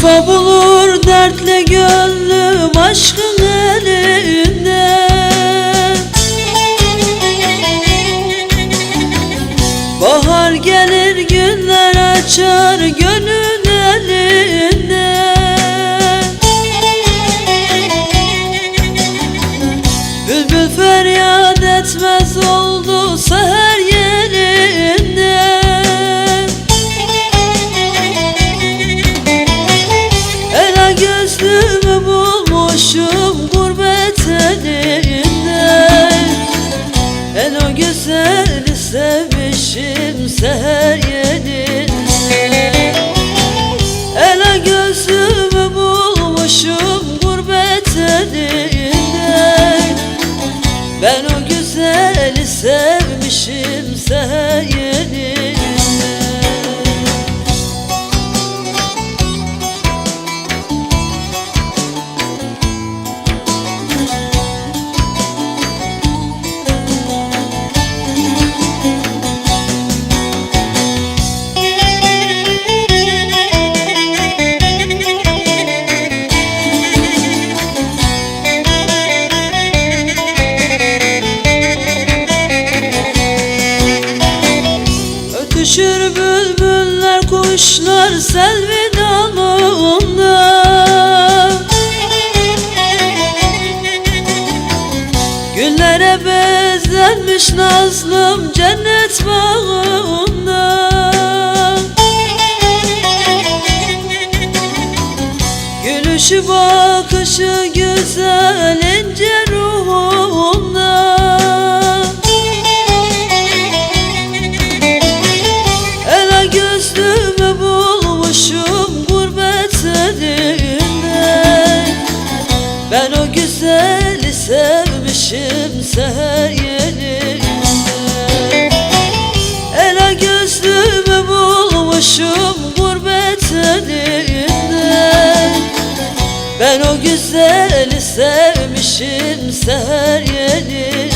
Şifa bulur dertli gönlüm aşkın elinde. Bahar gelir güller açar gönül elinde. Bülbül feryat etmez oldu seher yerinde. Ela gözlümü bulmuşum gurbet elinde. En o güzeli sevmişim seher yerinde. Ela gözlümü bulmuşum gurbet elinde. Ben o güzeli sevmişim seher yerinde. Ötüşür bülbüller kuşlar selvi dalında. Güllere bezlenmiş nazlım cennet bağında. Gülüşü bakışı güzel ince ruhunda. Gözlümü bulmuşum gurbet elinde. Ben o güzeli sevmişim seher yerinde. Ela gözlümü bulmuşum gurbet elinde. Ben o güzeli sevmişim seher yerinde.